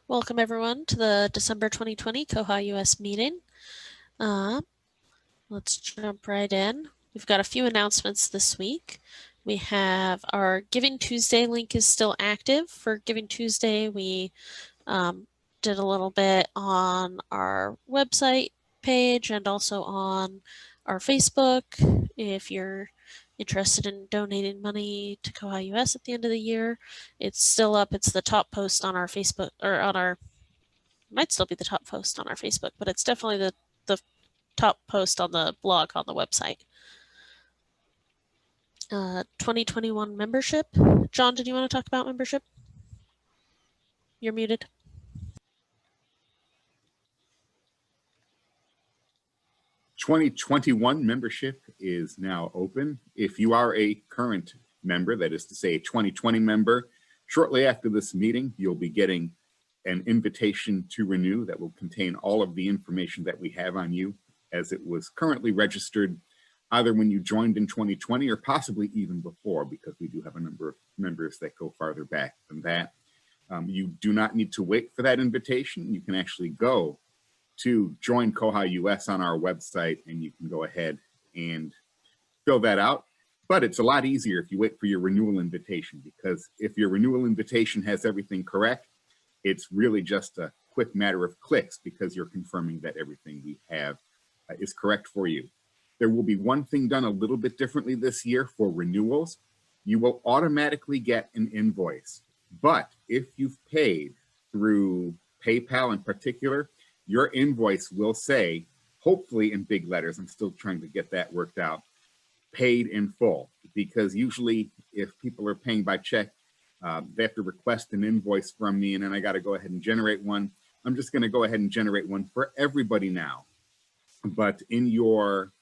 Welcome everyone to the December 2020 koha-US meeting. Let's jump right in. We've got a few announcements this week. We have our Giving Tuesday link is still active. For Giving Tuesday, we did a little bit on our website page and also on our Facebook. If you're interested in donating money to koha-US at the end of the year, it's still up. It's the top post on our Facebook, or on our, might still be the top post on our Facebook, but it's definitely the top post on the blog on the website. 2021 membership. John, did you want to talk about membership? You're muted. (2021) membership is now open. If you are a current member, that is to say a 2020 member, shortly after this meeting, you'll be getting an invitation to renew that will contain all of the information that we have on you as it was currently registered either when you joined in 2020 or possibly even before, because we do have a number of members that go farther back than that. You do not need to wait for that invitation. You can actually go to join koha-US on our website and you can go ahead and fill that out. But it's a lot easier if you wait for your renewal invitation, because if your renewal invitation has everything correct, it's really just a quick matter of clicks because you're confirming that everything we have is correct for you. There will be one thing done a little bit differently this year for renewals. You will automatically get an invoice. But if you've paid through PayPal in particular, your invoice will say, hopefully in big letters, I'm still trying to get that worked out, paid in full. Because usually if people are paying by check, they have to request an invoice from me and then I got to go ahead and generate one. I'm just going to go ahead and generate one for everybody now. But in your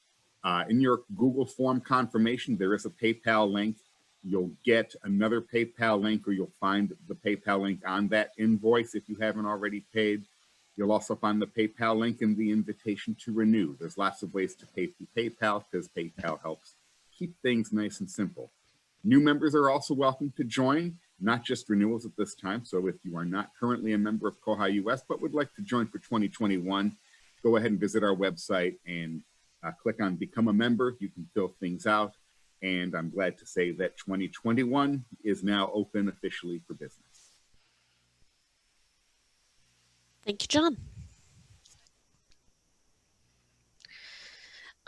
Google form confirmation, there is a PayPal link. You'll get another PayPal link, or you'll find the PayPal link on that invoice if you haven't already paid. You'll also find the PayPal link in the invitation to renew. There's lots of ways to pay through PayPal because PayPal helps keep things nice and simple. New members are also welcome to join, not just renewals at this time. So if you are not currently a member of koha-US but would like to join for 2021, go ahead and visit our website and click on Become a Member. You can fill things out. And I'm glad to say that 2021 is now open officially for business. Thank you, John.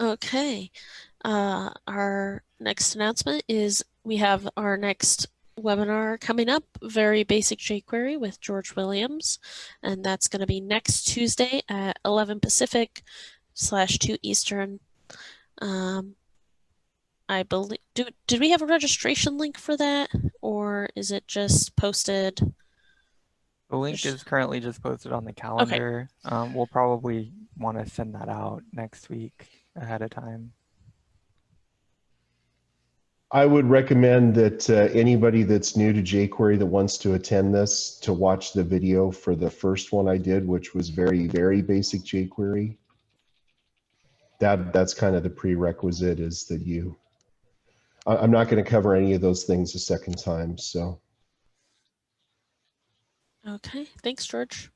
Okay, our next announcement is we have our next webinar coming up, Very Basic jQuery with George Williams, and that's going to be next Tuesday at 11 Pacific / 2 Eastern. I believe, did we have a registration link for that, or is it just posted? The link is currently just posted on the calendar. Okay. We'll probably want to send that out next week ahead of time. I would recommend that anybody that's new to jQuery that wants to attend this to watch the video for the first one I did, which was very basic jQuery. That's kind of the prerequisite, is that I'm not going to cover any of those things a second time, so. Okay, thanks, George.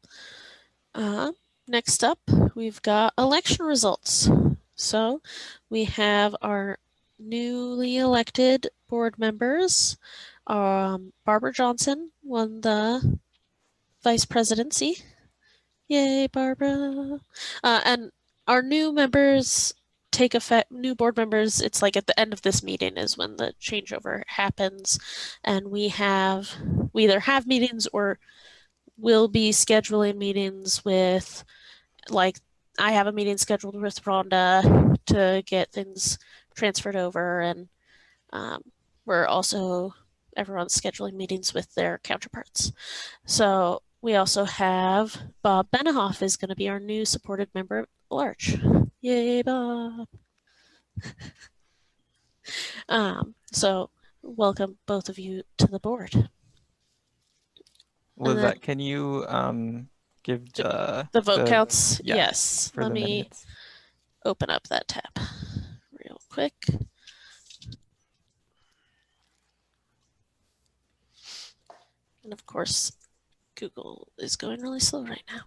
Next up, we've got election results. So we have our newly elected board members. Barbara Johnson won the vice presidency. Yay, Barbara. And our new members take effect, new board members, it's like at the end of this meeting is when the changeover happens. And we either have meetings or will be scheduling meetings with, like, I have a meeting scheduled with Rhonda to get things transferred over, and we're also, everyone's scheduling meetings with their counterparts. So we also have Bob Benehoff is going to be our new supported member at large. Yay, Bob. So welcome both of you to the board. Lizette, can you give the vote counts? Yes. Let me open up that tab real quick. And of course, Google is going really slow right now.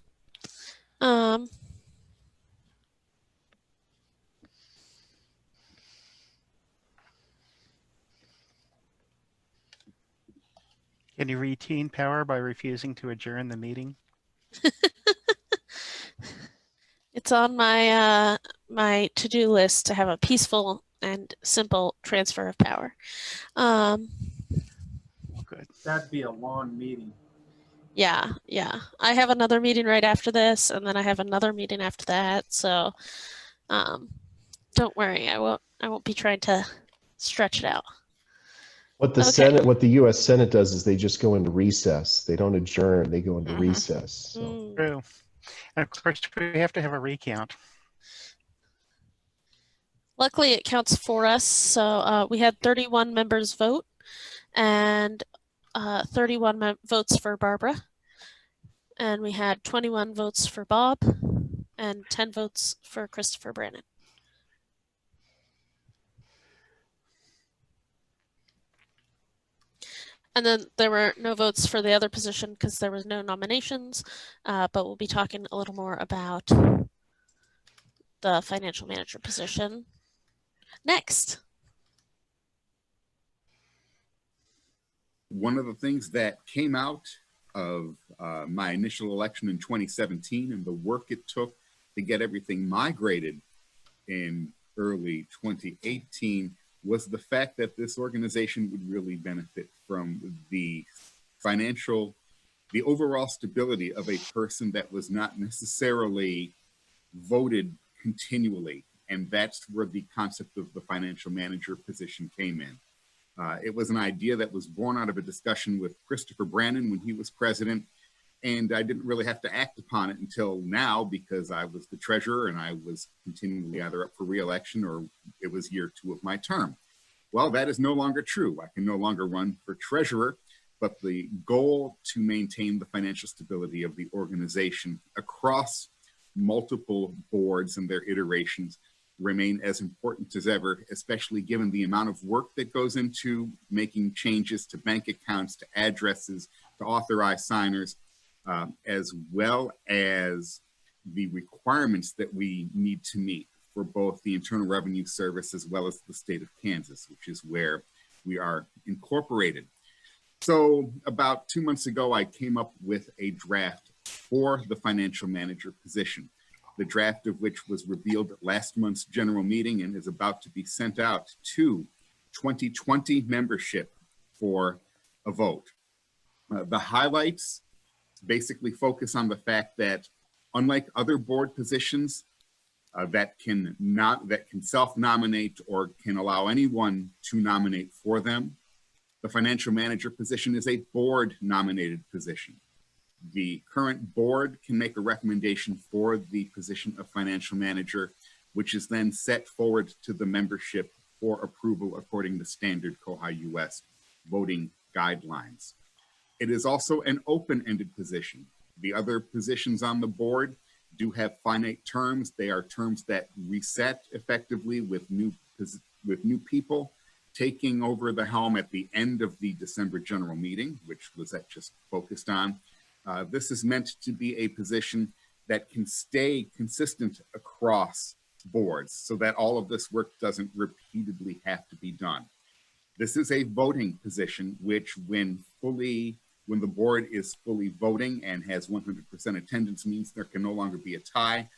Can you retain power by refusing to adjourn the meeting? It's on my my to-do list to have a peaceful and simple transfer of power. Good. That'd be a long meeting. Yeah. I have another meeting right after this, and then I have another meeting after that. So, don't worry, I won't be trying to stretch it out. What the Okay. Senate, what the U.S. Senate does is they just go into recess. They don't adjourn. They go into Mhm. recess. So. True. And of course, we have to have a recount. Luckily, it counts for us. So we had 31 members vote, and 31 votes for Barbara, and we had 21 votes for Bob, and 10 votes for Christopher Brannon. And then there were no votes for the other position because there was no nominations, but we'll be talking a little more about the financial manager position next. One of the things that came out of my initial election in 2017 and the work it took to get everything migrated in early 2018 was the fact that this organization would really benefit from the overall stability of a person that was not necessarily voted continually. And that's where the concept of the financial manager position came in. It was an idea that was born out of a discussion with Christopher Brannon when he was president. And I didn't really have to act upon it until now because I was the treasurer and I was continually either up for re-election or it was year 2 of my term. Well, that is no longer true. I can no longer run for treasurer, but the goal to maintain the financial stability of the organization across multiple boards and their iterations remain as important as ever, especially given the amount of work that goes into making changes to bank accounts, to addresses, to authorize signers, as well as the requirements that we need to meet for both the Internal Revenue Service as well as the state of Kansas, which is where we are incorporated. So about 2 months ago, I came up with a draft for the financial manager position, the draft of which was revealed at last month's general meeting and is about to be sent out to 2020 membership for a vote. The highlights basically focus on the fact that unlike other board positions that can self-nominate or can allow anyone to nominate for them, the financial manager position is a board nominated position. The current board can make a recommendation for the position of financial manager, which is then set forward to the membership for approval according to standard koha-US voting guidelines. It is also an open-ended position. The other positions on the board do have finite terms. They are terms that reset effectively with new people taking over the helm at the end of the December general meeting, which Lizette just focused on. This is meant to be a position that can stay consistent across boards so that all of this work doesn't repeatedly have to be done. This is a voting position, which when the board is fully voting and has 100% attendance means there can no longer be a tie,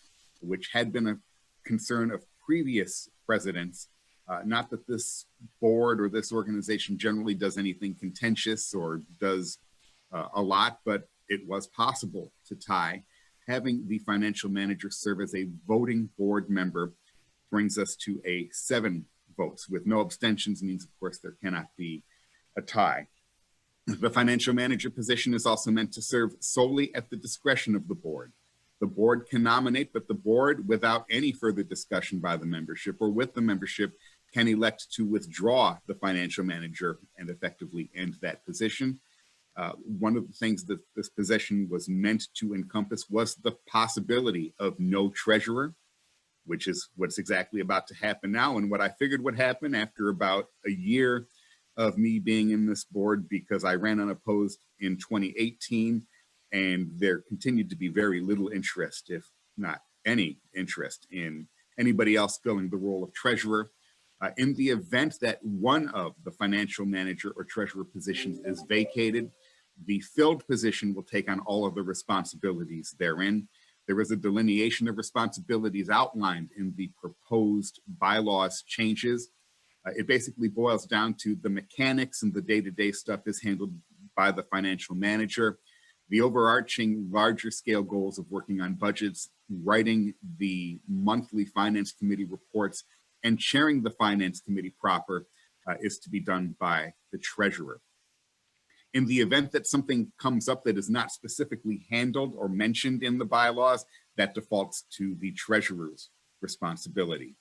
which had been a concern of previous presidents. Not that this board or this organization generally does anything contentious or does a lot, but it was possible to tie. Having the financial manager serve as a voting board member brings us to a 7 votes with no abstentions means, of course, there cannot be a tie. The financial manager position is also meant to serve solely at the discretion of the board. The board can nominate, but the board, without any further discussion by the membership or with the membership, can elect to withdraw the financial manager and effectively end that position. One of the things that this position was meant to encompass was the possibility of no treasurer, which is what's exactly about to happen now. And what I figured would happen after about a year of me being in this board, because I ran unopposed in 2018 and there continued to be very little interest, if not any interest, in anybody else filling the role of treasurer. In the event that one of the financial manager or treasurer positions is vacated, the filled position will take on all of the responsibilities therein. There is a delineation of responsibilities outlined in the proposed bylaws changes. It basically boils down to the mechanics, and the day-to-day stuff is handled by the financial manager. The overarching larger scale goals of working on budgets, writing the monthly finance committee reports, and chairing the finance committee proper is to be done by the treasurer. In the event that something comes up that is not specifically handled or mentioned in the bylaws, that defaults to the treasurer's responsibility.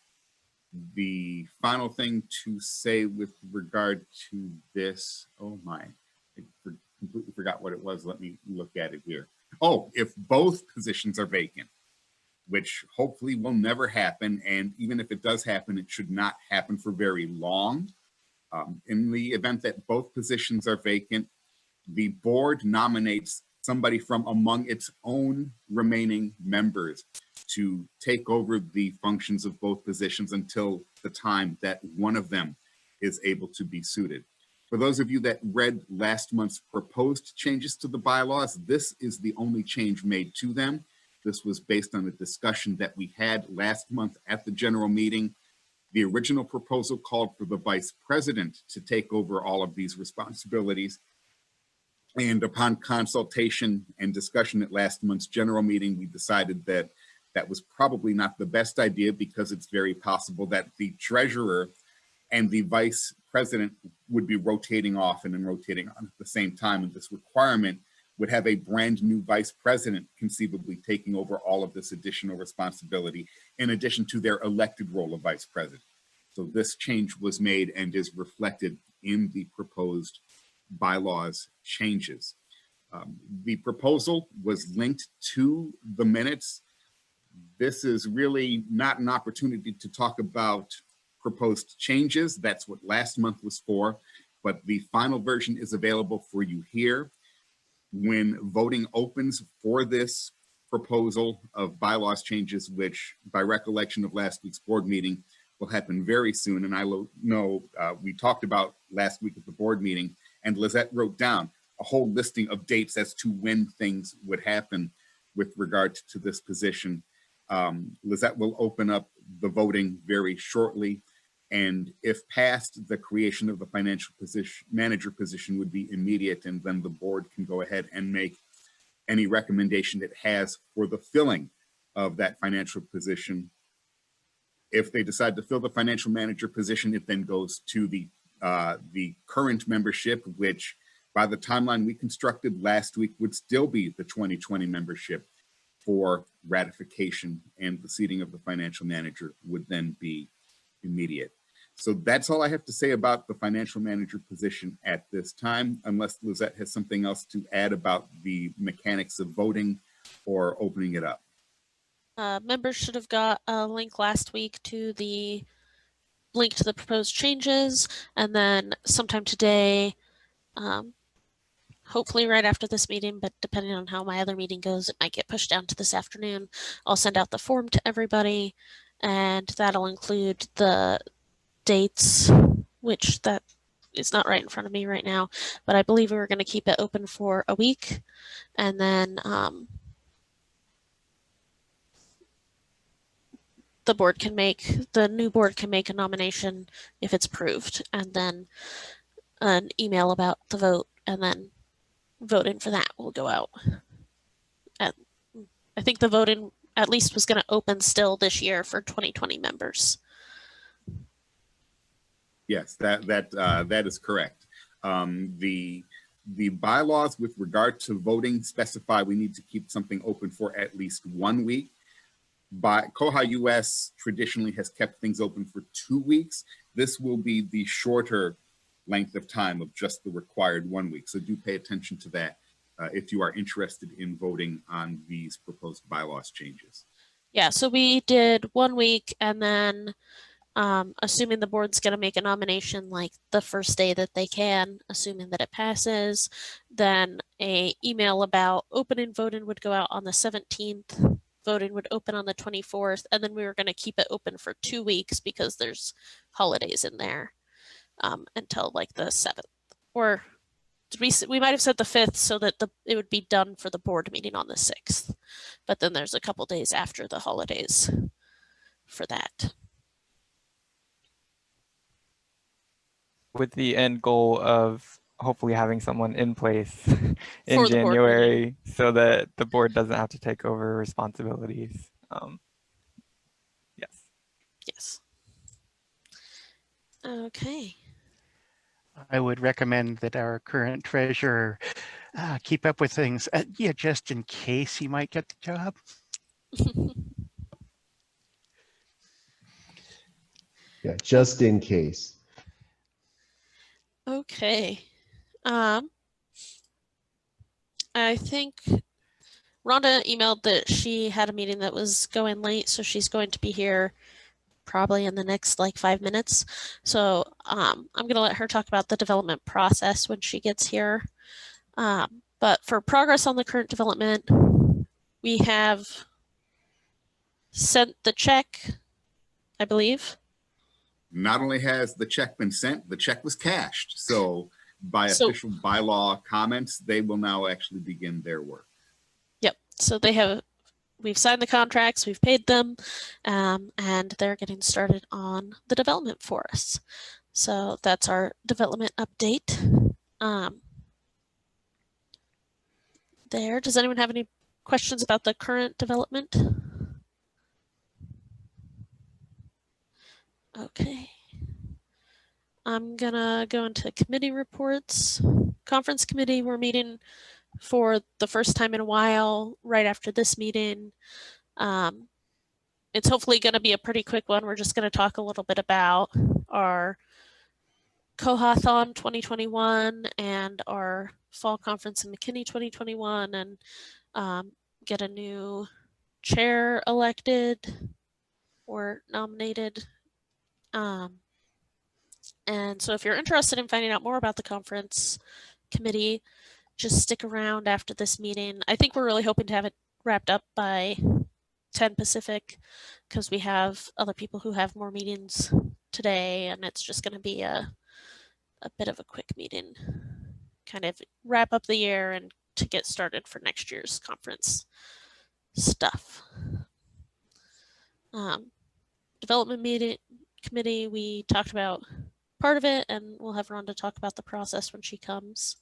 The final thing to say with regard to this, oh my, I completely forgot what it was. Let me look at it here. Oh, if both positions are vacant, which hopefully will never happen, and even if it does happen, it should not happen for very long. In the event that both positions are vacant, the board nominates somebody from among its own remaining members to take over the functions of both positions until the time that one of them is able to be suited. For those of you that read last month's proposed changes to the bylaws, this is the only change made to them. This was based on a discussion that we had last month at the general meeting. The original proposal called for the vice president to take over all of these responsibilities. And upon consultation and discussion at last month's general meeting, we decided that that was probably not the best idea, because it's very possible that the treasurer and the vice president would be rotating off and rotating on at the same time. And this requirement would have a brand new vice president conceivably taking over all of this additional responsibility, in addition to their elected role of vice president. So this change was made and is reflected in the proposed bylaws changes. The proposal was linked to the minutes. This is really not an opportunity to talk about proposed changes. That's what last month was for, but the final version is available for you here. When voting opens for this proposal of bylaws changes, which by recollection of last week's board meeting will happen very soon, and I know we talked about last week at the board meeting, and Lizette wrote down a whole listing of dates as to when things would happen with regard to this position. Lizette will open up the voting very shortly. And if passed, the creation of the financial manager position would be immediate, and then the board can go ahead and make any recommendation it has for the filling of that financial position. If they decide to fill the financial manager position, it then goes to the current membership, which by the timeline we constructed last week would still be the 2020 membership for ratification, and the seating of the financial manager would then be immediate. So that's all I have to say about the financial manager position at this time, unless Lizette has something else to add about the mechanics of voting or opening it up. Members should have got a link last week to the link to the proposed changes, and then sometime today, hopefully right after this meeting, but depending on how my other meeting goes, it might get pushed down to this afternoon. I'll send out the form to everybody, and that'll include the dates, which that is not right in front of me right now, but I believe we were going to keep it open for a week, and then the new board can make a nomination if it's approved, and then an email about the vote, and then voting for that will go out. And I think the voting at least was going to open still this year for 2020 members. Yes, that is correct. The bylaws with regard to voting specify we need to keep something open for at least 1 week. But koha-US traditionally has kept things open for 2 weeks. This will be the shorter length of time of just the required 1 week. So do pay attention to that if you are interested in voting on these proposed bylaws changes. Yeah, so we did 1 week, and then assuming the board's going to make a nomination like the first day that they can, assuming that it passes, then a email about opening voting would go out on the 17th. Voting would open on the 24th, and then we were going to keep it open for 2 weeks because there's holidays in there until like the 7th. Or we might have said the 5th so that it would be done for the board meeting on the 6th. But then there's a couple days after the holidays for that. With the end goal of hopefully having someone in place in For the board January so that the board doesn't have to take over responsibilities. Yes. Yes. Okay. I would recommend that our current treasurer keep up with things, yeah, just in case he might get the job. Yeah, just in case. Okay. I think Rhonda emailed that she had a meeting that was going late, so she's going to be here probably in the next like 5 minutes. So I'm going to let her talk about the development process when she gets here. But for progress on the current development, we have sent the check, I believe. Not only has the check been sent, the check was cashed. So by official bylaw comments, they will now actually begin their work. Yep. So we've signed the contracts, we've paid them, and they're getting started on the development for us. So that's our development update. There. Does anyone have any questions about the current development? Okay. I'm gonna go into committee reports. Conference committee, we're meeting for the first time in a while right after this meeting. It's hopefully going to be a pretty quick one. We're just going to talk a little bit about our Koha-thon 2021 and our fall conference in McKinney 2021 and get a new chair elected or nominated. And so if you're interested in finding out more about the conference committee, just stick around after this meeting. I think we're really hoping to have it wrapped up by 10 Pacific because we have other people who have more meetings today, and it's just going to be a bit of a quick meeting, kind of wrap up the year and to get started for next year's conference stuff. Development meeting committee, we talked about part of it, and we'll have Rhonda talk about the process when she comes.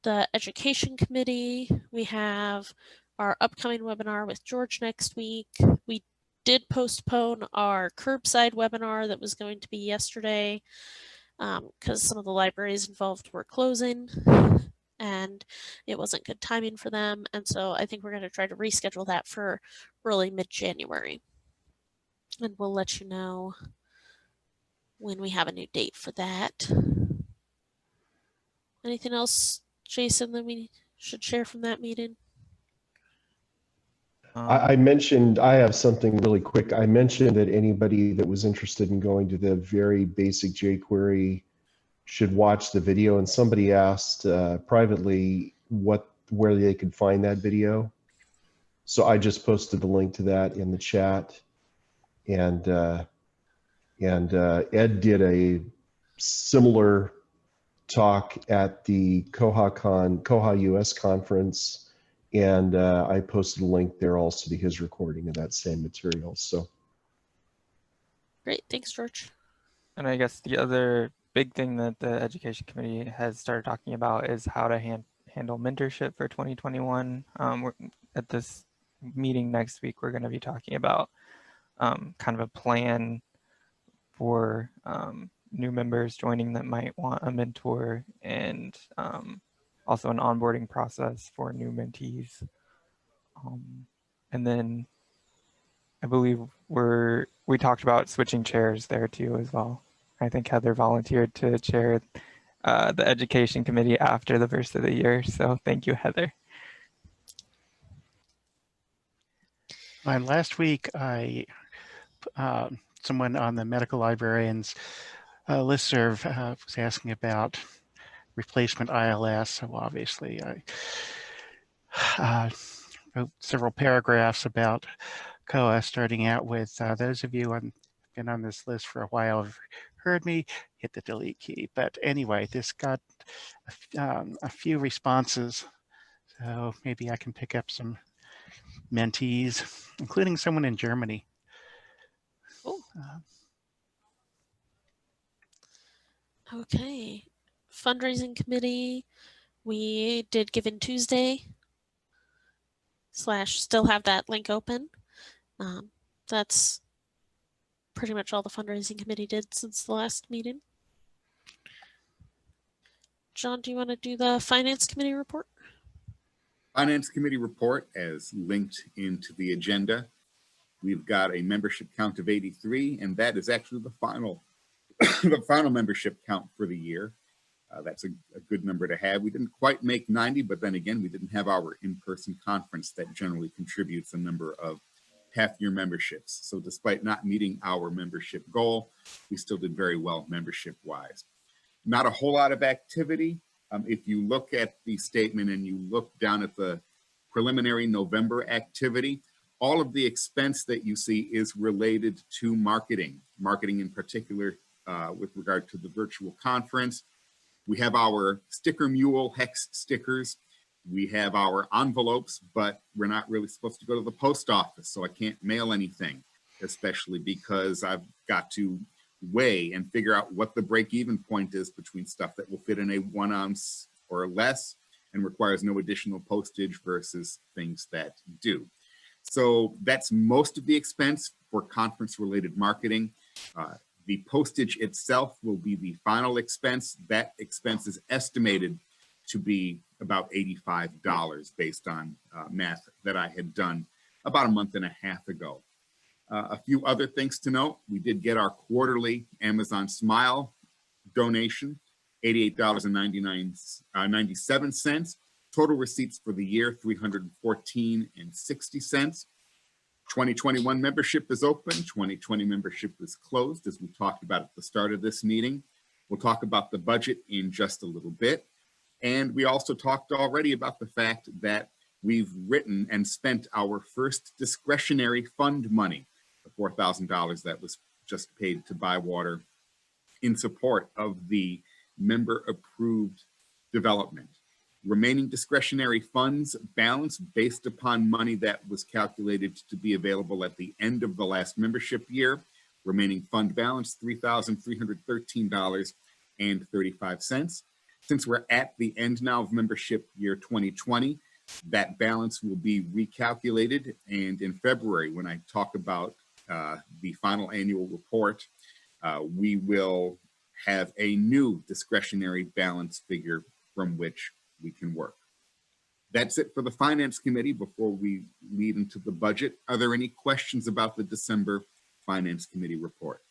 The education committee, we have our upcoming webinar with George next week. We did postpone our curbside webinar that was going to be yesterday because some of the libraries involved were closing and it wasn't good timing for them. And so I think we're going to try to reschedule that for early mid-January. And we'll let you know when we have a new date for that. Anything else, Jason, that we should share from that meeting? I mentioned, I have something really quick. I mentioned that anybody that was interested in going to the very basic jQuery should watch the video, and somebody asked privately where they could find that video. So I just posted the link to that in the chat, and Ed did a similar talk at the koha-US conference, and I posted a link there also to his recording of that same material. So great, thanks, George. And I guess the other big thing that the education committee has started talking about is how to handle mentorship for 2021. At this meeting next week, we're going to be talking about kind of a plan for new members joining that might want a mentor, and also an onboarding process for new mentees. And then I believe we talked about switching chairs there too as well. I think Heather volunteered to chair the education committee after the first of the year. So thank you, Heather. And last week, I someone on the medical librarians listserv was asking about replacement ILS. So obviously I wrote several paragraphs about koha, starting out with those of you who've been on this list for a while have heard me, hit the delete key. But anyway, this got a few responses. So maybe I can pick up some mentees, including someone in Germany. Cool. Okay. Fundraising committee, we did Giving Tuesday / still have that link open. That's pretty much all the fundraising committee did since the last meeting. John, do you want to do the finance committee report? Finance committee report as linked into the agenda. We've got a membership count of 83, and that is actually the final the final membership count for the year. That's a good number to have. We didn't quite make 90, but then again, we didn't have our in-person conference that generally contributes a number of half-year memberships. So despite not meeting our membership goal, we still did very well membership-wise. Not a whole lot of activity. If you look at the statement and you look down at the preliminary November activity, all of the expense that you see is related to marketing in particular with regard to the virtual conference. We have our sticker mule hex stickers. We have our envelopes, but we're not really supposed to go to the post office, so I can't mail anything, especially because I've got to weigh and figure out what the break-even point is between stuff that will fit in a 1 ounce or less and requires no additional postage versus things that do. So that's most of the expense for conference-related marketing. The postage itself will be the final expense. That expense is estimated to be about $85 based on math that I had done about a month and a half ago. A few other things to note. We did get our quarterly Amazon Smile donation, $88.97. Total receipts for the year, $314.60. 2021 membership is open. 2020 membership is closed, as we talked about at the start of this meeting. We'll talk about the budget in just a little bit. And we also talked already about the fact that we've written and spent our first discretionary fund money, the $4,000 that was just paid to Bywater in support of the member-approved development. Remaining discretionary funds balance based upon money that was calculated to be available at the end of the last membership year. Remaining fund balance, $3,313.35. Since we're at the end now of membership year 2020, that balance will be recalculated. And in February, when I talk about the final annual report, we will have a new discretionary balance figure from which we can work. That's it for the Finance Committee before we lead into the budget. Are there any questions about the December Finance Committee report?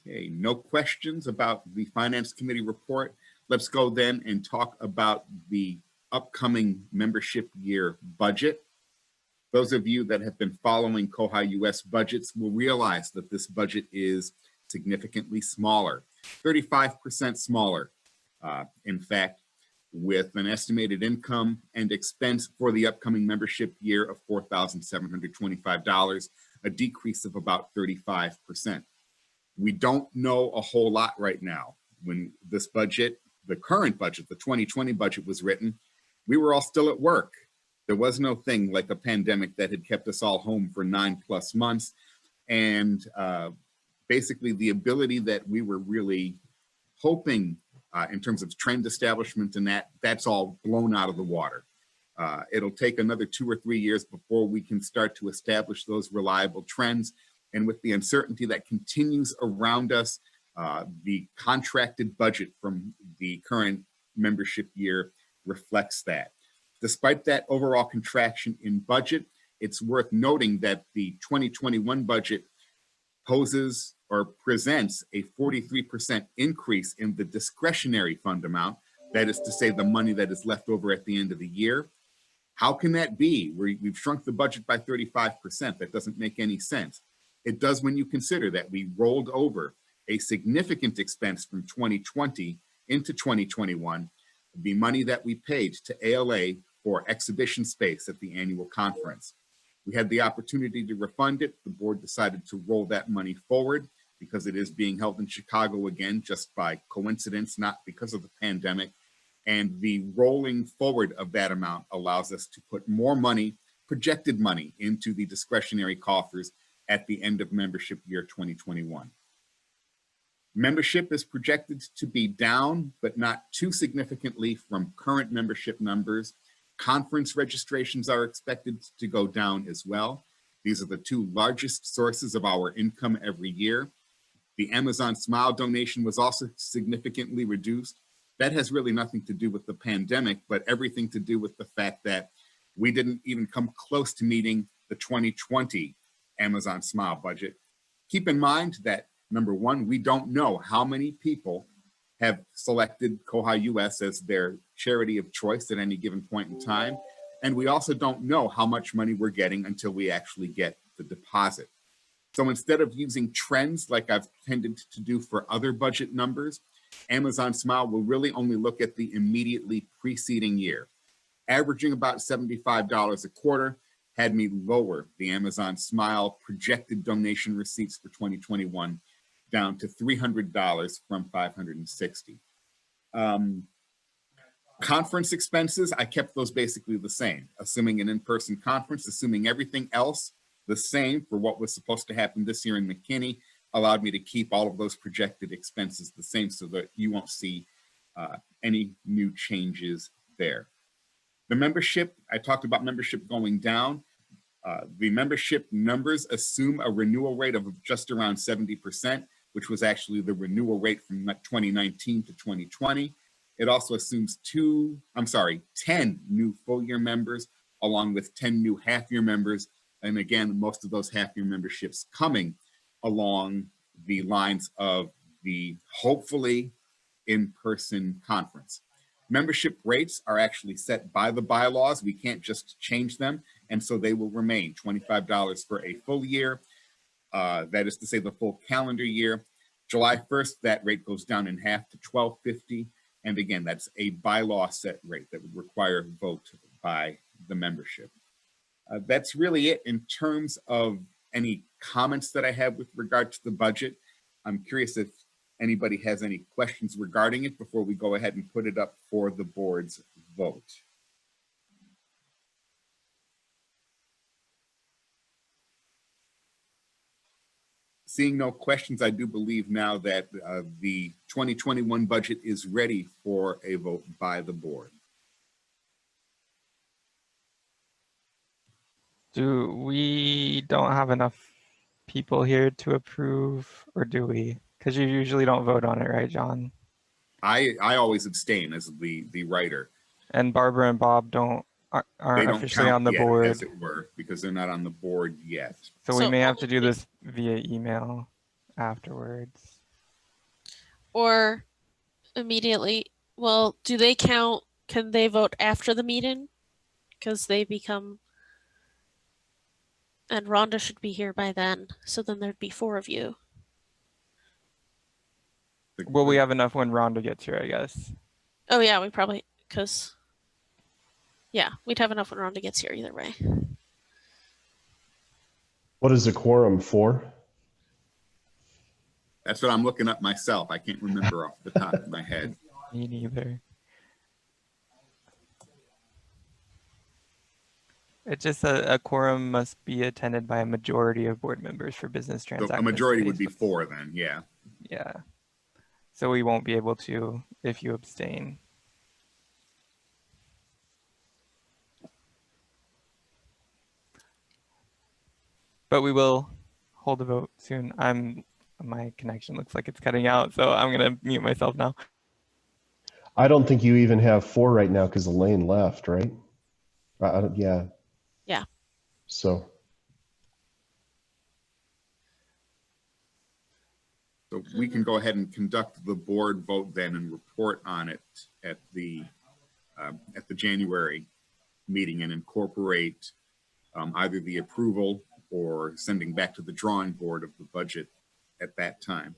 Okay, no questions about the Finance Committee report. Let's go then and talk about the upcoming membership year budget. Those of you that have been following koha-US budgets will realize that this budget is significantly smaller, 35% smaller. In fact, with an estimated income and expense for the upcoming membership year of $4,725, a decrease of about 35%. We don't know a whole lot right now. When this budget, the current budget, the 2020 budget was written, we were all still at work. There was no thing like a pandemic that had kept us all home for 9+ months. And basically the ability that we were really hoping in terms of trend establishment and that's all blown out of the water. It'll take another 2 or 3 years before we can start to establish those reliable trends. And with the uncertainty that continues around us, the contracted budget from the current membership year reflects that. Despite that overall contraction in budget, it's worth noting that the 2021 budget poses or presents a 43% increase in the discretionary fund amount, That is to say, the money that is left over at the end of the year. How can that be? We've shrunk the budget by 35%. That doesn't make any sense. It does when you consider that we rolled over a significant expense from 2020 into 2021, the money that we paid to ALA for exhibition space at the annual conference. We had the opportunity to refund it. The board decided to roll that money forward because it is being held in Chicago again, just by coincidence, not because of the pandemic. And the rolling forward of that amount allows us to put more money, projected money, into the discretionary coffers at the end of membership year 2021. Membership is projected to be down, but not too significantly from current membership numbers. Conference registrations are expected to go down as well. These are the two largest sources of our income every year. The Amazon Smile donation was also significantly reduced. That has really nothing to do with the pandemic, but everything to do with the fact that we didn't even come close to meeting the 2020 Amazon Smile budget. Keep in mind that, number one, we don't know how many people have selected koha-US as their charity of choice at any given point in time. And we also don't know how much money we're getting until we actually get the deposit. So instead of using trends like I've tended to do for other budget numbers, Amazon Smile will really only look at the immediately preceding year. Averaging about $75 a quarter had me lower the Amazon Smile projected donation receipts for 2021 down to $300 from $560. Conference expenses, I kept those basically the same, assuming an in-person conference, assuming everything else the same for what was supposed to happen this year in McKinney, allowed me to keep all of those projected expenses the same so that you won't see any new changes there. The membership, I talked about membership going down. The membership numbers assume a renewal rate of just around 70%, which was actually the renewal rate from 2019 to 2020. It also assumes 10 new full-year members, along with 10 new half-year members. And again, most of those half-year memberships coming along the lines of the hopefully in-person conference. Membership rates are actually set by the bylaws. We can't just change them. And so they will remain $25 for a full year. That is to say the full calendar year. July 1st, that rate goes down in half to $12.50. And again, that's a bylaw set rate that would require a vote by the membership. That's really it in terms of any comments that I have with regard to the budget. I'm curious if anybody has any questions regarding it before we go ahead and put it up for the board's vote. Seeing no questions, I do believe now that the 2021 budget is ready for a vote by the board. We don't have enough people here to approve, or do we? Because you usually don't vote on it, right, John? I always abstain as the writer. And Barbara and Bob aren't officially on the board, as it were, because they're not on the board yet. so we may have to do this via email afterwards. Or immediately. Well, do they count? Can they vote after the meeting? Because they become. And Rhonda should be here by then. So then there'd be 4 of you. Will we have enough when Rhonda gets here, I guess? Oh, yeah, we probably. Because. Yeah, we'd have enough when Rhonda gets here either way. What is a quorum for? That's what I'm looking up myself. I can't remember off the top of my head. Me neither. It's just a quorum must be attended by a majority of board members for business transactions. So a majority would be 4 then, yeah. Yeah. So we won't be able to if you abstain. But we will hold a vote soon. My connection looks like it's cutting out, so I'm gonna mute myself now. I don't think you even have 4 right now because Elaine left, right? Yeah. Yeah. So. So we can go ahead and conduct the board vote then and report on it at the January meeting and incorporate either the approval or sending back to the drawing board of the budget at that time.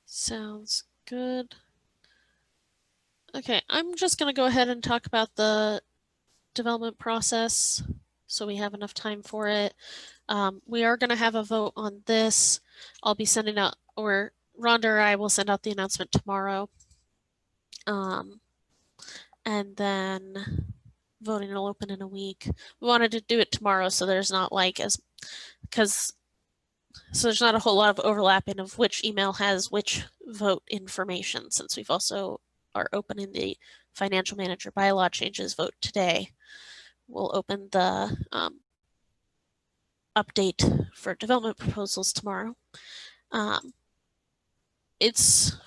Sounds good. Okay, I'm just going to go ahead and talk about the development process so we have enough time for it. We are going to have a vote on this. I'll be sending out, or Rhonda or I will send out the announcement tomorrow. And then voting will open in a week. We wanted to do it tomorrow so there's not like so there's not a whole lot of overlapping of which email has which vote information, since we've also are opening the financial manager bylaw changes vote today. We'll open the update for development proposals tomorrow. It's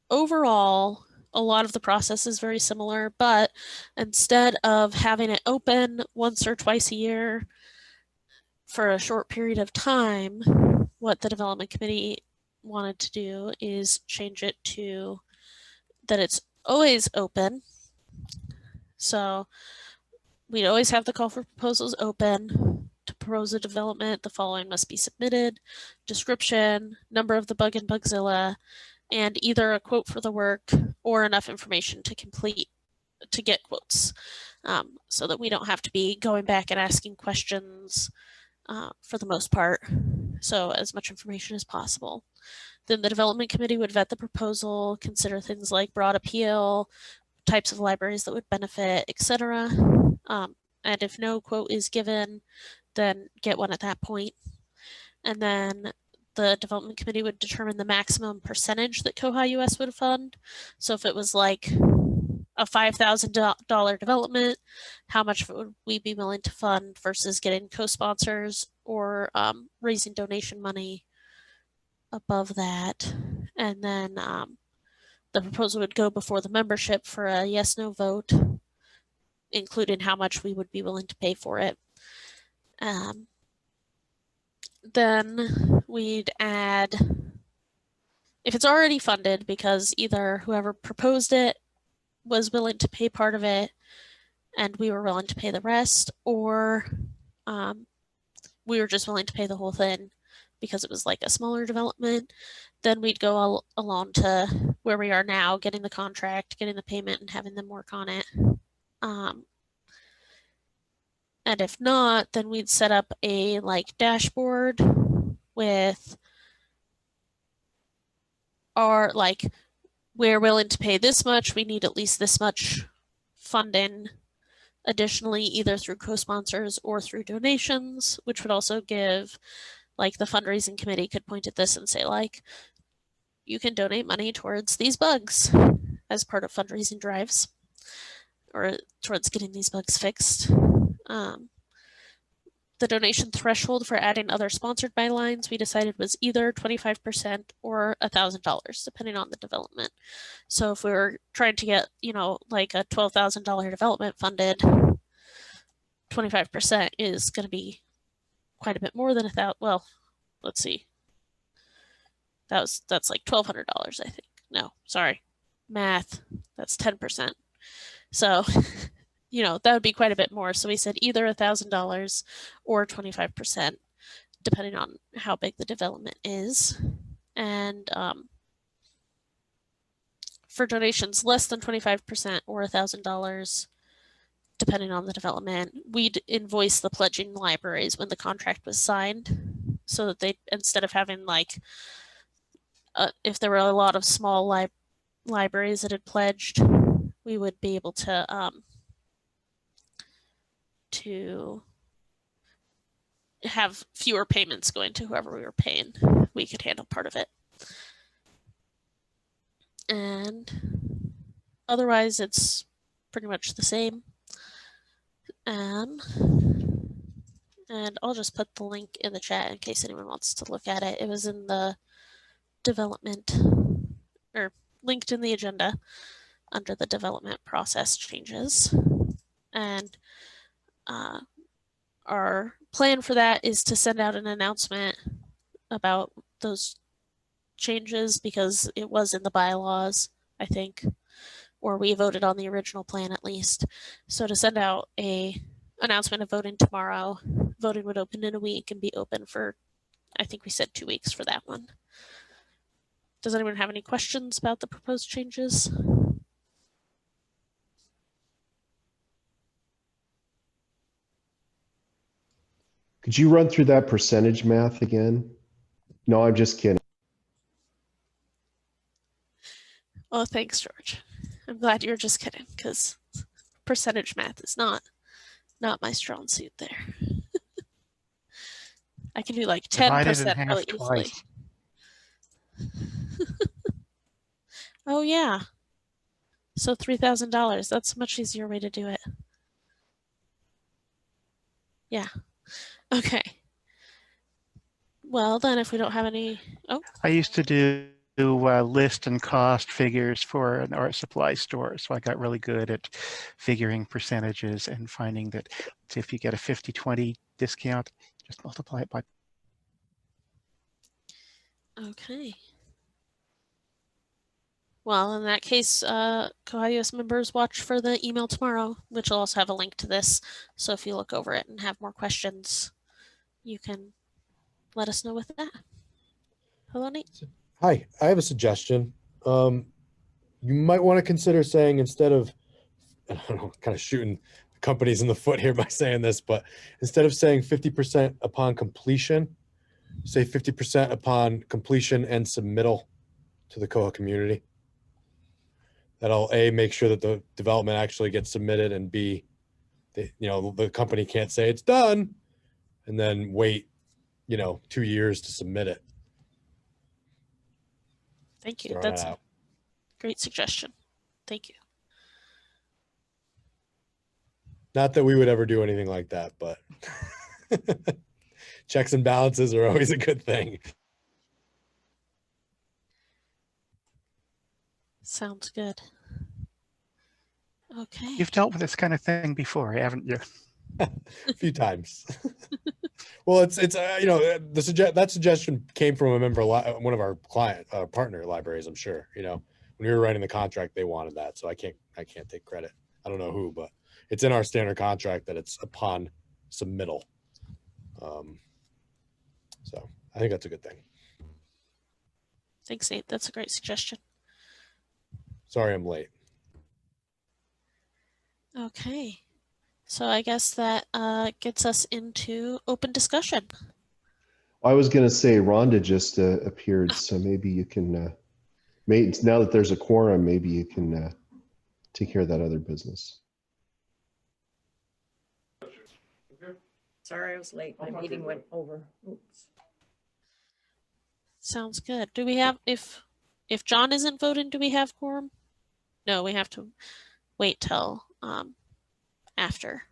overall, a lot of the process is very similar, but instead of having it open once or twice a year for a short period of time, what the development committee wanted to do is change it to that it's always open. So we'd always have the call for proposals open. To propose a development, the following must be submitted: description, number of the bug in Bugzilla, and either a quote for the work or enough information to get quotes, so that we don't have to be going back and asking questions for the most part. So as much information as possible. Then the development committee would vet the proposal, consider things like broad appeal, types of libraries that would benefit, etc. And if no quote is given, then get one at that point. And then the development committee would determine the maximum percentage that koha-US would fund. So if it was like a $5,000 development, how much would we be willing to fund versus getting co-sponsors or raising donation money above that. And then the proposal would go before the membership for a yes/no vote, including how much we would be willing to pay for it. Then we'd add, if it's already funded, because either whoever proposed it was willing to pay part of it and we were willing to pay the rest, or we were just willing to pay the whole thing because it was like a smaller development, then we'd go along to where we are now, getting the contract, getting the payment, and having them work on it. And if not, then we'd set up a like dashboard with our like, we're willing to pay this much, we need at least this much funding additionally, either through co-sponsors or through donations, which would also give, like, the fundraising committee could point at this and say, like, you can donate money towards these bugs as part of fundraising drives or towards getting these bugs fixed. The donation threshold for adding other sponsored bylines we decided was either 25% or $1,000, depending on the development. So if we were trying to get, you know, like a $12,000 development funded, 25% is going to be quite a bit more than $1,000. Well, let's see. That's like $1,200, I think. No, sorry, math. That's 10%. So, you know, that would be quite a bit more. So we said either $1,000 or 25%, depending on how big the development is. And for donations less than 25% or $1,000, depending on the development, we'd invoice the pledging libraries when the contract was signed, so that they, instead of having like, if there were a lot of small libraries that had pledged, we would be able to have fewer payments going to whoever we were paying. We could handle part of it. And otherwise, it's pretty much the same. And I'll just put the link in the chat in case anyone wants to look at it. It was in the development, or linked in the agenda under the development process changes. And our plan for that is to send out an announcement about those changes because it was in the bylaws, I think, or we voted on the original plan at least. So to send out a announcement of voting tomorrow, voting would open in a week and be open for, I think we said 2 weeks for that one. Does anyone have any questions about the proposed changes? Could you run through that percentage math again? No, I'm just kidding. Oh, thanks, George. I'm glad you're just kidding because percentage math is not my strong suit there. I can do like Divide it in 10% half really easily. twice. Oh yeah. So $3,000. That's a much easier way to do it. Yeah. Okay. Well, then if we don't have any, oh, I used to do list and cost figures for an art supply store. So I got really good at figuring percentages and finding that if you get a 50-20 discount, just multiply it by. okay. Well, in that case, koha-US members watch for the email tomorrow, which will also have a link to this. So if you look over it and have more questions, you can let us know with that. Hello, Nate. Hi, I have a suggestion. You might want to consider saying instead of, I don't know, kind of shooting companies in the foot here by saying this, but instead of saying 50% upon completion, say 50% upon completion and submittal to the Koha community. That'll A, make sure that the development actually gets submitted, and B, the company can't say it's done and then wait, 2 years to submit it. Thank you. Throwing That's that a out. great suggestion. Thank you. Not that we would ever do anything like that, but checks and balances are always a good thing. Sounds good. Okay. You've dealt with this kind of thing before, haven't you? A few times. Well, it's that suggestion came from a member, one of our partner libraries. I'm sure, when we were writing the contract, they wanted that. So I can't take credit. I don't know who, but it's in our standard contract that it's upon submittal. So I think that's a good thing. Thanks, Nate. That's a great suggestion. Sorry, I'm late. Okay. So I guess that gets us into open discussion. I was going to say Rhonda just appeared, so maybe you can, now that there's a quorum, maybe you can take care of that other business. Sorry, I was late. My meeting went over. Oops. Sounds good. Do we have, if John isn't voting, do we have quorum? No, we have to wait till after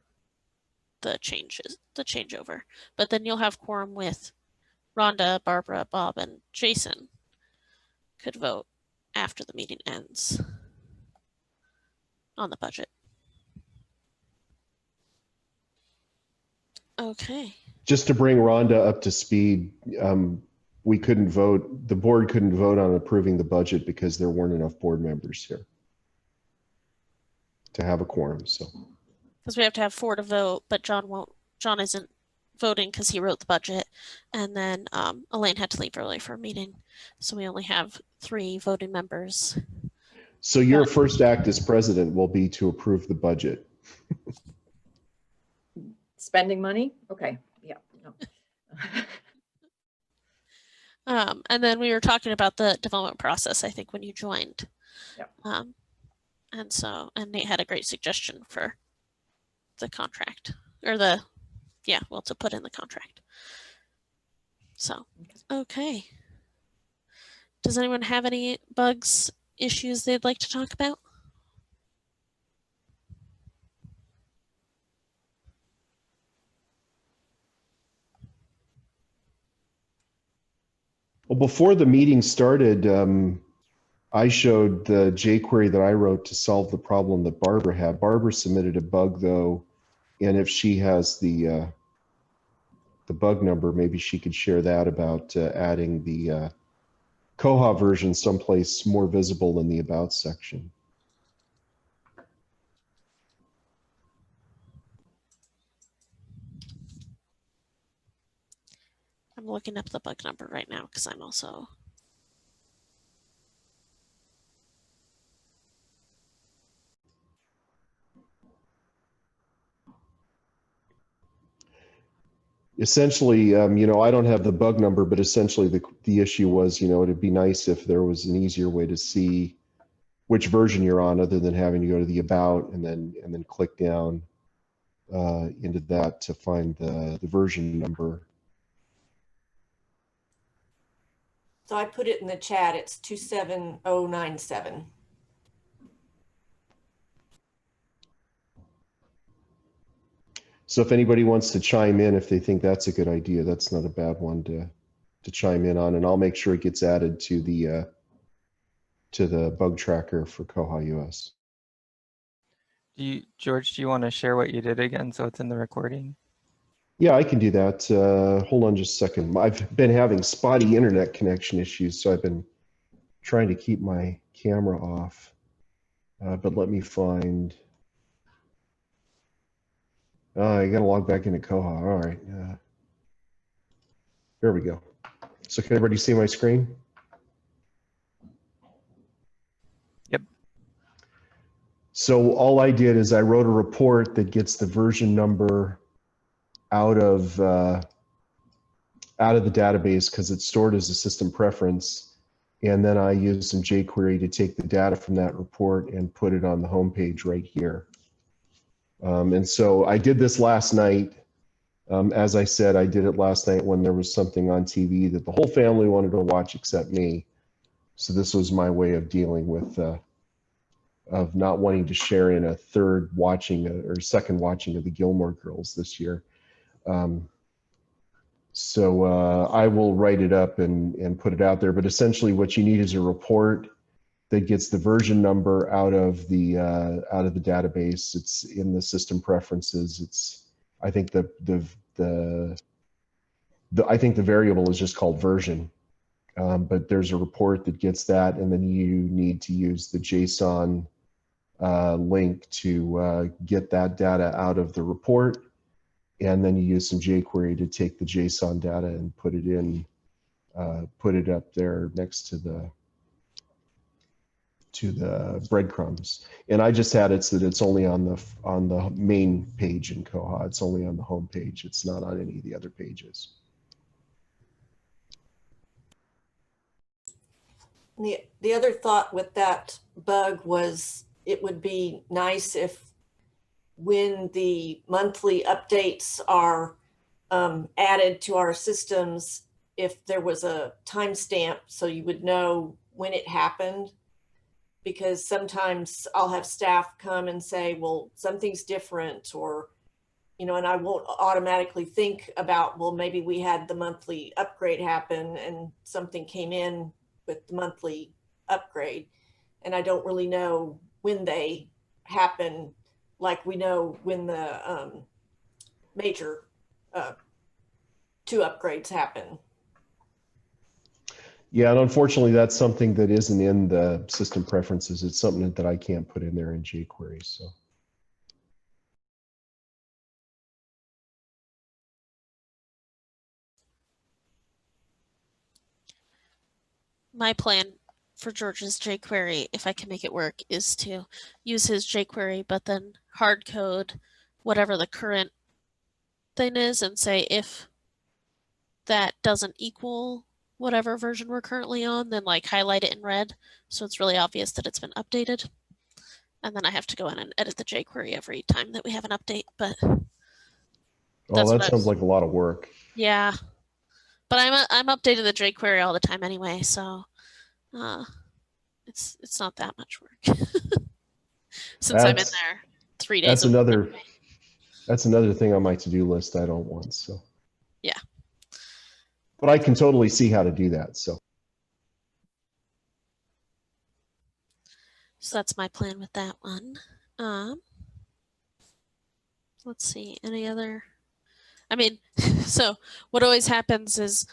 the changeover. But then you'll have quorum with Rhonda, Barbara, Bob, and Jason could vote after the meeting ends on the budget. Okay. Just to bring Rhonda up to speed, we couldn't vote, the board couldn't vote on approving the budget because there weren't enough board members here to have a quorum. So because we have to have 4 to vote, but John isn't voting because he wrote the budget, and then Elaine had to leave early for a meeting, so we only have 3 voting members. So your first act as president will be to approve the budget. Spending money? Okay. Yeah. No. And then we were talking about the development process, I think, when you joined. Yep. And Nate had a great suggestion for the contract, or to put in the contract. So, okay. Does anyone have any bugs, issues they'd like to talk about? Well, before the meeting started, I showed the jQuery that I wrote to solve the problem that Barbara had. Barbara submitted a bug though, and if she has the bug number, maybe she could share that about adding the koha version someplace more visible in the about section. I'm looking up the bug number right now because I'm also. Essentially, I don't have the bug number, but essentially the issue was, it'd be nice if there was an easier way to see which version you're on, other than having to go to the about and then click down into that to find the version number. So I put it in the chat. It's 27097. So if anybody wants to chime in, if they think that's a good idea, that's not a bad one to chime in on, and I'll make sure it gets added to the bug tracker for koha-US. George, do you want to share what you did again so it's in the recording? Yeah, I can do that. Hold on just a second. I've been having spotty internet connection issues, so I've been trying to keep my camera off. But let me find. I got to log back into Koha. All right. There we go. So can everybody see my screen? Yep. So all I did is I wrote a report that gets the version number out of the database because it's stored as a system preference. And then I used some jQuery to take the data from that report and put it on the home page right here. And so I did this last night. As I said, I did it last night when there was something on TV that the whole family wanted to watch except me. So this was my way of dealing with, of not wanting to share in a third watching or second watching of the Gilmore Girls this year. So I will write it up and put it out there. But essentially, what you need is a report that gets the version number out of the database. It's in the system preferences. It's I think the variable is just called version. But there's a report that gets that, and then you need to use the JSON link to get that data out of the report. And then you use some jQuery to take the JSON data and put it up there next to the breadcrumbs. And I just had it so that it's only on the main page in Koha. It's only on the home page. It's not on any of the other pages. The other thought with that bug was it would be nice if when the monthly updates are added to our systems, if there was a timestamp so you would know when it happened. Because sometimes I'll have staff come and say, well, something's different, or, and I won't automatically think about, well, maybe we had the monthly upgrade happen and something came in with the monthly upgrade. And I don't really know when they happen, like we know when the major 2 upgrades happen. Yeah, and unfortunately, that's something that isn't in the system preferences. It's something that I can't put in there in jQuery. So. My plan for George's jQuery, if I can make it work, is to use his jQuery, but then hard code whatever the current thing is and say if that doesn't equal whatever version we're currently on, then like highlight it in red so it's really obvious that it's been updated. And then I have to go in and edit the jQuery every time that we have an update. But that sounds like a lot of work. Yeah, but I'm updating the jQuery all the time anyway, so it's not that much work. Since I'm in there 3 days. That's another thing on my to-do list I don't want. So yeah, but I can totally see how to do that. So that's my plan with that one. Let's see, any other? I mean, so what always happens is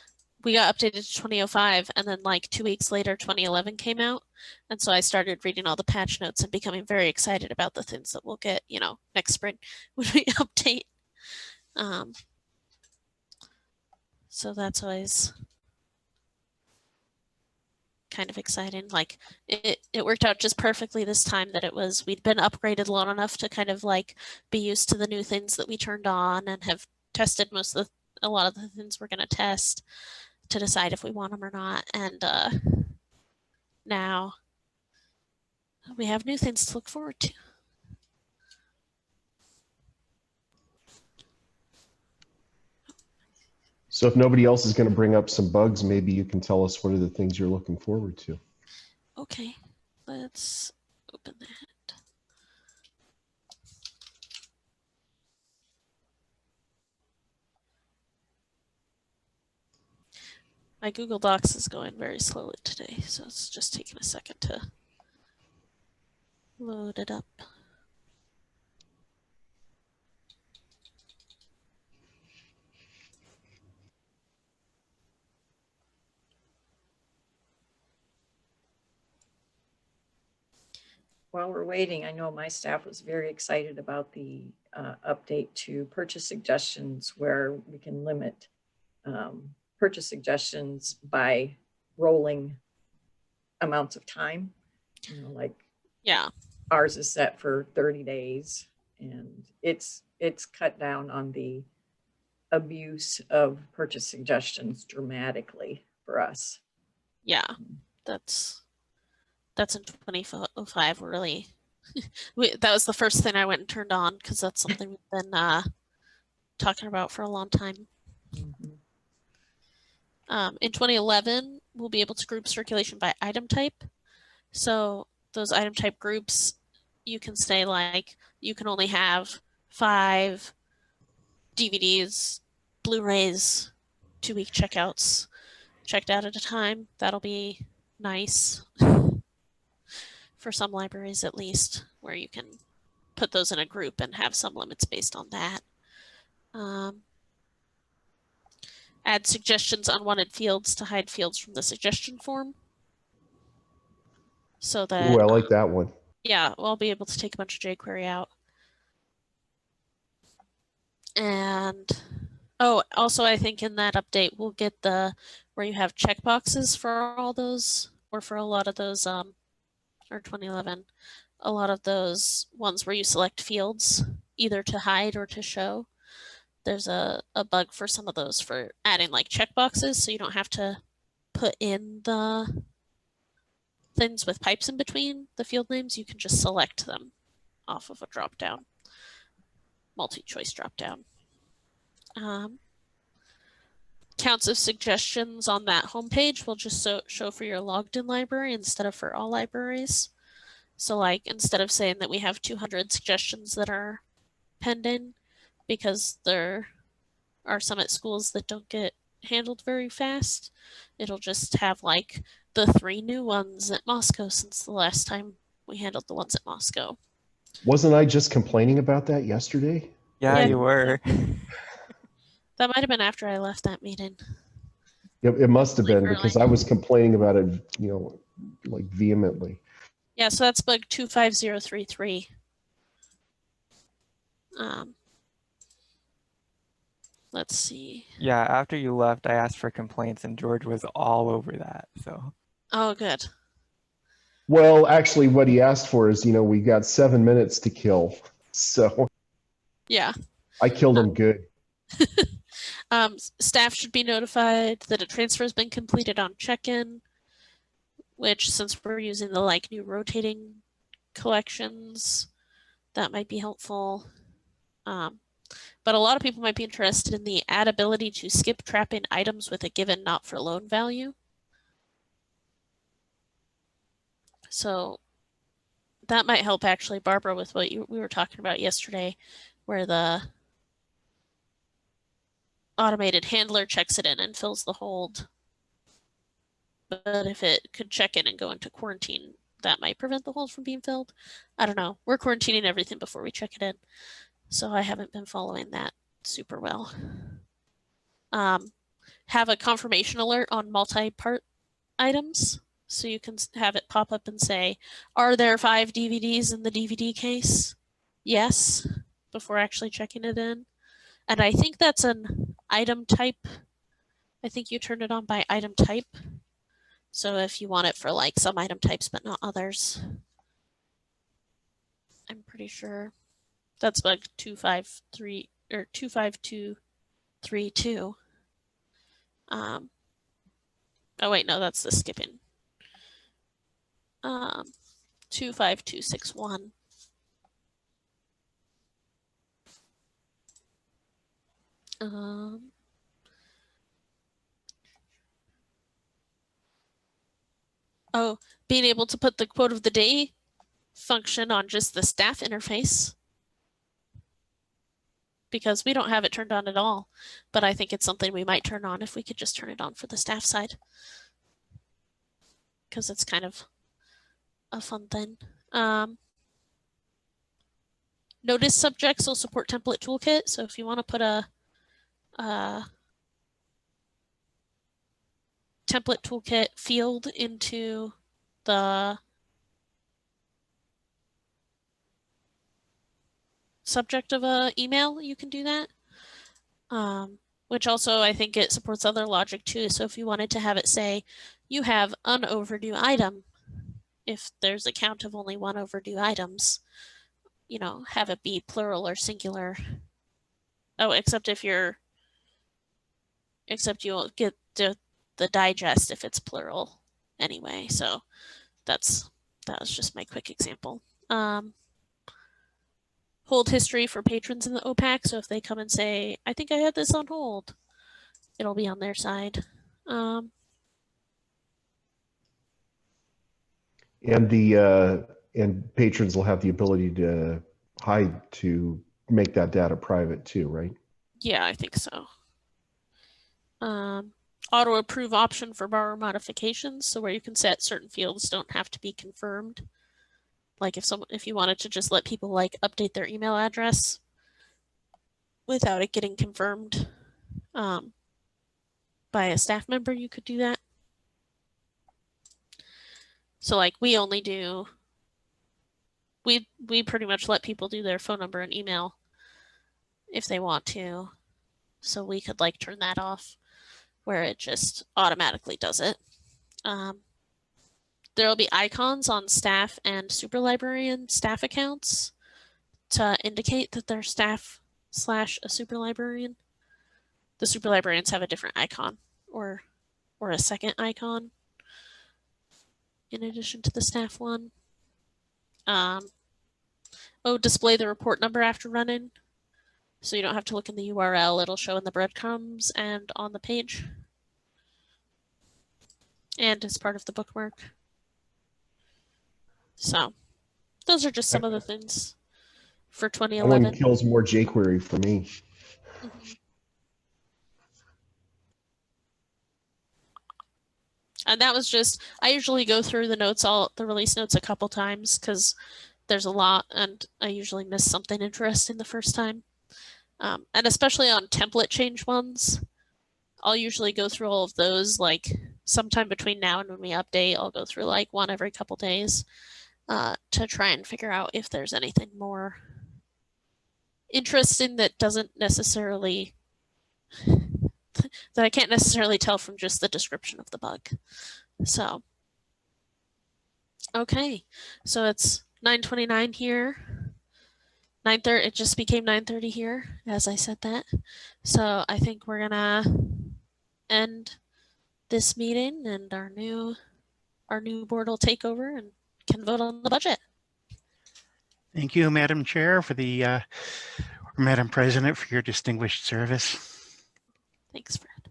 we got updated to 2005, and then like 2 weeks later, 2011 came out. And so I started reading all the patch notes and becoming very excited about the things that we'll get, next spring when we update. So that's always kind of exciting. Like it worked out just perfectly this time that we'd been upgraded long enough to kind of like be used to the new things that we turned on and have tested a lot of the things we're going to test to decide if we want them or not. And now we have new things to look forward to. So if nobody else is going to bring up some bugs, maybe you can tell us what are the things you're looking forward to. Okay, let's open that. My Google Docs is going very slowly today, so it's just taking a second to load it up. While we're waiting, I know my staff was very excited about the update to purchase suggestions where we can limit purchase suggestions by rolling amounts of time. Like Yeah, ours is set for 30 days, and it's cut down on the abuse of purchase suggestions dramatically for us. yeah, that's in 2005. Really, that was the first thing I went and turned on because that's something we've been talking about for a long time. In 2011, we'll be able to group circulation by item type. So those item type groups, you can say like you can only have 5 DVDs, Blu-rays, 2-week checkouts checked out at a time. That'll be nice for some libraries at least, where you can put those in a group and have some limits based on that. Add suggestions unwanted fields to hide fields from the suggestion form. So that Ooh, I like that one. Yeah, we'll be able to take a bunch of jQuery out. And also I think in that update we'll get where you have checkboxes for all those, or for a lot of those or 2011, a lot of those ones where you select fields either to hide or to show. There's a bug for some of those for adding like checkboxes, so you don't have to put in the things with pipes in between the field names. You can just select them off of a drop-down, multi-choice drop-down. Counts of suggestions on that homepage will just show for your logged-in library instead of for all libraries. So like instead of saying that we have 200 suggestions that are pending, because there are some at schools that don't get handled very fast, it'll just have like the 3 new ones at Moscow since the last time we handled the ones at Moscow. Wasn't I just complaining about that yesterday? Yeah, you were. That might have been after I left that meeting. It must have been Early. because I was complaining about it, like vehemently. Yeah, so that's bug 25033. Let's see. Yeah, after you left, I asked for complaints and George was all over that. So. Oh, good. Well, actually, what he asked for is, we got 7 minutes to kill. So yeah, I killed him good. Staff should be notified that a transfer has been completed on check-in, which since we're using the new rotating collections, that might be helpful. But a lot of people might be interested in the add ability to skip trapping items with a given not for loan value. So that might help actually, Barbara, with what we were talking about yesterday, where the automated handler checks it in and fills the hold. But if it could check in and go into quarantine, that might prevent the hold from being filled. I don't know. We're quarantining everything before we check it in, so I haven't been following that super well. Have a confirmation alert on multi-part items. So you can have it pop up and say, are there 5 DVDs in the DVD case? Yes, before actually checking it in. And I think that's an item type. I think you turn it on by item type. So if you want it for like some item types, but not others. I'm pretty sure that's bug 253 or 25232. Oh wait, no, that's the skipping. 25261. Oh, being able to put the quote of the day function on just the staff interface, because we don't have it turned on at all, but I think it's something we might turn on if we could just turn it on for the staff side, because it's kind of a fun thing. Notice subjects will support template toolkit, so if you want to put a template toolkit field into the subject of a email, you can do that. Which also I think it supports other logic too. So if you wanted to have it say, you have an overdue item, if there's a count of only 1 overdue items, you know, have it be plural or singular. Oh, except you'll get the digest if it's plural anyway. So that was just my quick example. Hold history for patrons in the OPAC. So if they come and say, I think I had this on hold, it'll be on their side. And patrons will have the ability to hide to make that data private too, right? Yeah, I think so. Auto approve option for borrower modifications, so where you can set certain fields don't have to be confirmed. Like if you wanted to just let people like update their email address without it getting confirmed by a staff member, you could do that. So like we pretty much let people do their phone number and email if they want to. So we could like turn that off where it just automatically does it. There will be icons on staff and super librarian staff accounts to indicate that they're staff / a super librarian. The super librarians have a different icon or a second icon in addition to the staff one. Display the report number after running. So you don't have to look in the URL. It'll show in the breadcrumbs and on the page. And as part of the bookmark. So those are just some of the things for 2011. That one kills more jQuery for me. And that was just, I usually go through the release notes a couple times because there's a lot and I usually miss something interesting the first time. And especially on template change ones, I'll usually go through all of those like sometime between now and when we update. I'll go through like one every couple days to try and figure out if there's anything more interesting that doesn't necessarily, that I can't necessarily tell from just the description of the bug. So, okay, so it's 9:29 here. 9:30, it just became 9:30 here as I said that. So I think we're gonna end this meeting and our new board will take over and can vote on the budget. Thank you, Madam Chair, for the Madam President, for your distinguished service. Thanks, Fred.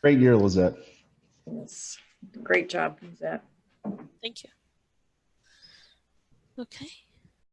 Great year, Lizette. Yes, great job, Lizette. Thank you. Okay.